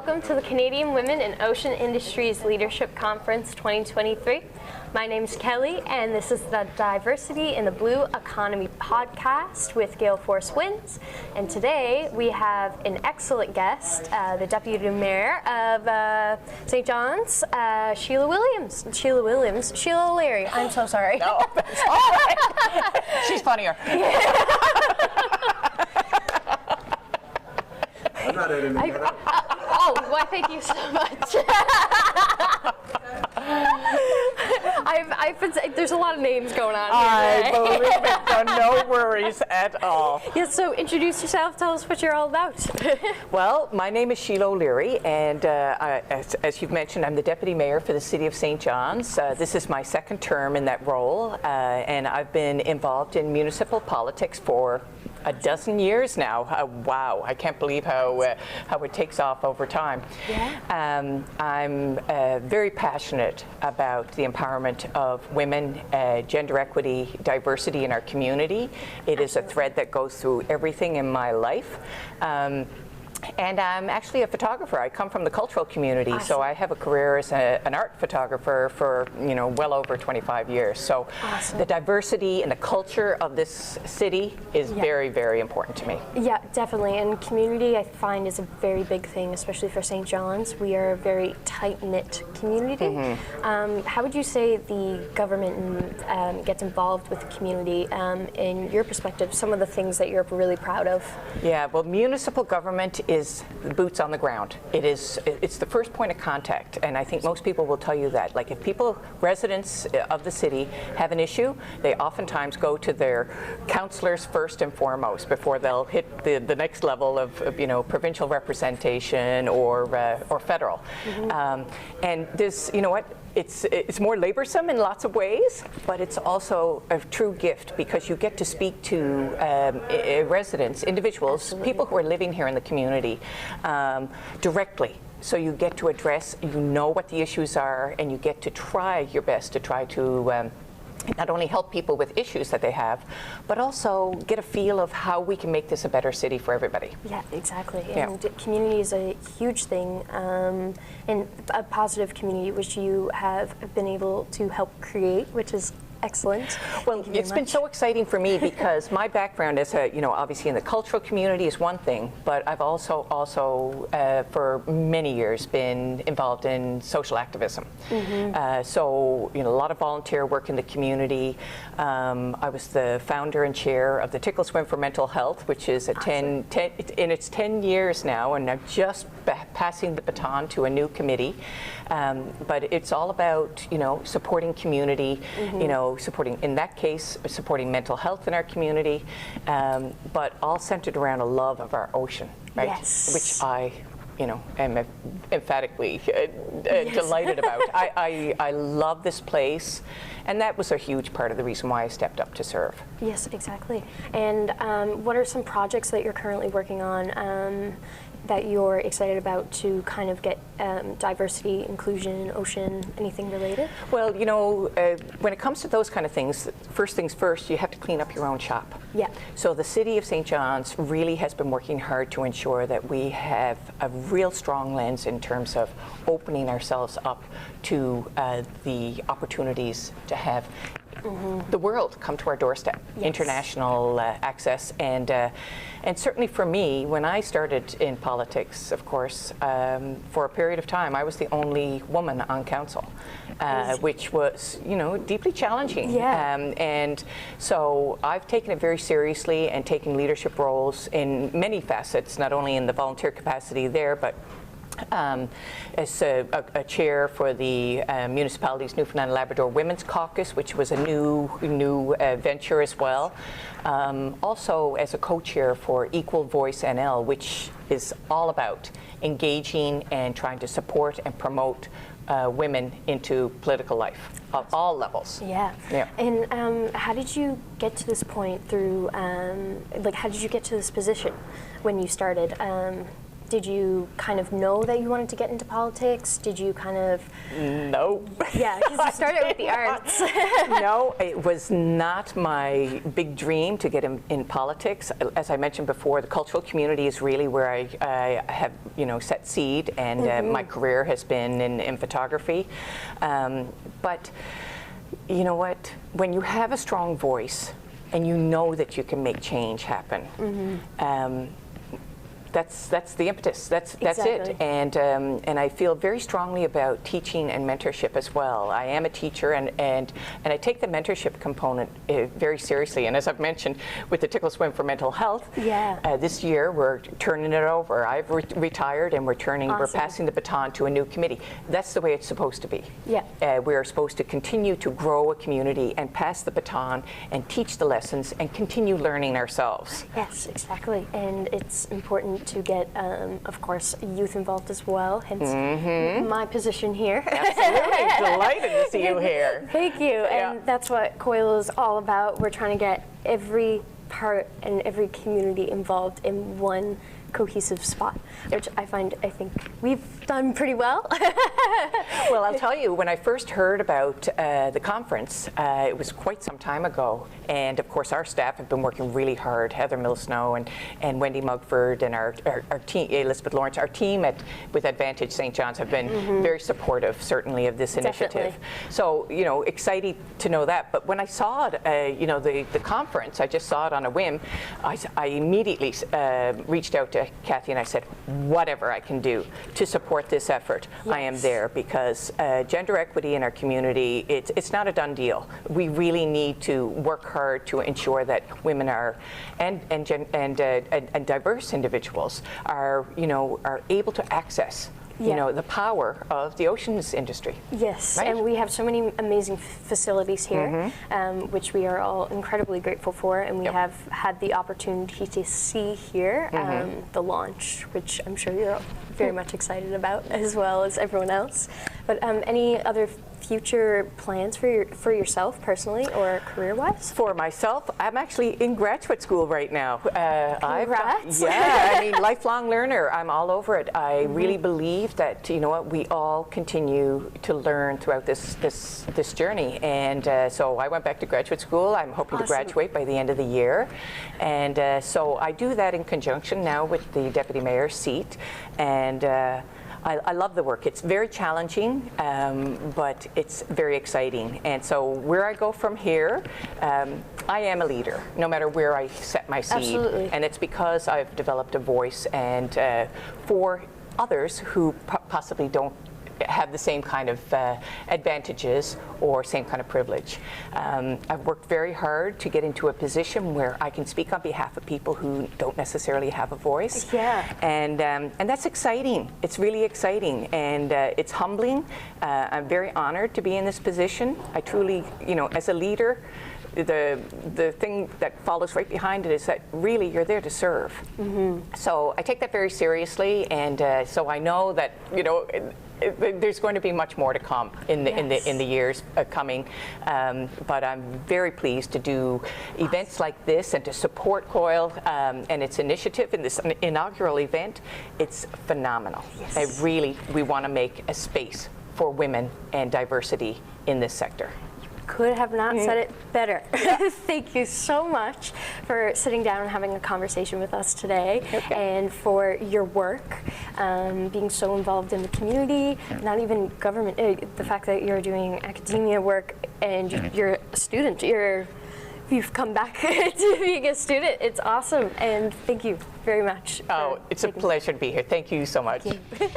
welcome to the Canadian Women in Ocean Industries Leadership Conference 2023. My name is Kelly, and this is the Diversity in the Blue Economy podcast with Gale Force Wins. And today we have an excellent guest, the Deputy Mayor of St. John's, Sheilagh O'Leary. I'm so sorry. No, that's all right. She's funnier. I'm not editing that. Why, thank you so much. I've been saying there's a lot of names going on here today. I believe it, so no worries at all. Yes, so introduce yourself, tell us what you're all about. Well, my name is Sheilagh O'Leary, and as you've mentioned, I'm the Deputy Mayor for the City of St. John's. This is my second term in that role, and I've been involved in municipal politics for a dozen years now. Wow, I can't believe how it takes off over time. Yeah. I'm very passionate about the empowerment of women, gender equity, diversity in our community. It is a thread that goes through everything in my life. And I'm actually a photographer. I come from the cultural community, so I have a career as an art photographer for well over 25 years. So the diversity and the culture of this city is very, very important to me. Yeah, definitely. And community, I find, is a very big thing, especially for St. John's. We are a very tight-knit community. Mm-hmm. How would you say the government gets involved with the community? In your perspective, some of the things that you're really proud of? Yeah, well, municipal government is boots on the ground. It's the first point of contact, and I think most people will tell you that. Like, if residents of the city have an issue, they oftentimes go to their councillors first and foremost before they'll hit the next level of provincial representation or federal. Mm-hmm. And this, it's more laborsome in lots of ways, but it's also a true gift because you get to speak to residents, individuals, Absolutely. People who are living here in the community directly. So you get to address, what the issues are, and you get to try your best to try to not only help people with issues that they have, but also get a feel of how we can make this a better city for everybody. Yeah, exactly. And community is a huge thing, and a positive community which you have been able to help create, which is excellent. Well, it's been so exciting for me because my background as obviously in the cultural community is one thing, but I've also for many years been involved in social activism. Mm-hmm. So a lot of volunteer work in the community. I was the founder and chair of the Tickle Swim for Mental Health, which is in its 10 years now, and I'm just passing the baton to a new committee. But it's all about supporting community, mm-hmm. Supporting mental health in our community, but all centered around a love of our ocean, right? Yes. Which I, am emphatically delighted about. I love this place, and that was a huge part of the reason why I stepped up to serve. Yes, exactly. And what are some projects that you're currently working on that you're excited about to kind of get diversity, inclusion, ocean, anything related? Well, when it comes to those kind of things first, you have to clean up your own shop. Yeah. So the City of St. John's really has been working hard to ensure that we have a real strong lens in terms of opening ourselves up to the opportunities to have mm-hmm. the world come to our doorstep, yes. International access, and certainly for me, when I started in politics, of course, for a period of time, I was the only woman on council, which was, deeply challenging. Yeah. And so I've taken it very seriously and taken leadership roles in many facets, not only in the volunteer capacity there, but as a chair for the municipality's Newfoundland and Labrador Women's Caucus, which was a new venture as well. Also as a co-chair for Equal Voice NL, which is all about engaging and trying to support and promote women into political life of all levels. Yeah. And how did you get to this point through, how did you get to this position when you started? Did you kind of know that you wanted to get into politics? Did you kind of... No. Yeah, because you started with the arts. No, it was not my big dream to get in politics. As I mentioned before, the cultural community is really where I have, set seed, and my career has been in photography. But you know what? When you have a strong voice and you know that you can make change happen, that's the impetus. That's Exactly. it. And I feel very strongly about teaching and mentorship as well. I am a teacher, and I take the mentorship component very seriously. And as I've mentioned, with the Tickle Swim for Mental Health, this year we're turning it over. I've retired, and we're passing the baton to a new committee. That's the way it's supposed to be. Yeah. We are supposed to continue to grow a community and pass the baton and teach the lessons and continue learning ourselves. Yes, exactly. And it's important to get, of course, youth involved as well, hence my position here. Absolutely. Delighted to see you here. Thank you. Yeah. And that's what COIL is all about. We're trying to get every part and every community involved in one cohesive spot, which I think we've done pretty well. Well, I'll tell you, when I first heard about the conference, it was quite some time ago, and of course our staff have been working really hard, Heather Millsnow and Wendy Mugford and our team, Elizabeth Lawrence, our team with Advantage St. John's have been very supportive, certainly, of this initiative. Definitely. So, excited to know that. But when I saw it, the conference, I just saw it on a whim, I immediately reached out to Kathy and I said, whatever I can do to support this effort, I am there, because gender equity in our community, it's not a done deal. We really need to work hard to ensure that women and diverse individuals are able to access the power of the oceans industry. Yes, right? and we have so many amazing facilities here, which we are all incredibly grateful for, and we have had the opportunity to see here the launch, which I'm sure you're very much excited about, as well as everyone else. But any other future plans for yourself personally or career-wise? For myself, I'm actually in graduate school right now. Congrats. Lifelong learner. I'm all over it. I really believe that we all continue to learn throughout this journey, and so I went back to graduate school. I'm hoping to graduate by the end of the year, and so I do that in conjunction now with the deputy mayor's seat, and I love the work. It's very challenging, but it's very exciting. And so where I go from here, I am a leader, no matter where I set my seed. Absolutely. And it's because I've developed a voice, and for others who possibly don't have the same kind of advantages or same kind of privilege. I've worked very hard to get into a position where I can speak on behalf of people who don't necessarily have a voice. Yeah. And that's exciting. It's really exciting, and it's humbling. I'm very honored to be in this position. I truly, as a leader, the thing that follows right behind it is that really you're there to serve. So I take that very seriously, and so I know that there's going to be much more to come in the years coming, but I'm very pleased to do events like this and to support COIL and its initiative in this inaugural event. It's phenomenal. Yes. We want to make a space for women and diversity in this sector. Could have not said it better. Thank you so much for sitting down and having a conversation with us today, and for your work, being so involved in the community, not even government, the fact that you're doing academia work and you're a student, you've come back to being a student. It's awesome, and thank you very much. Oh, it's a pleasure to be here. Thank you so much. Thank you.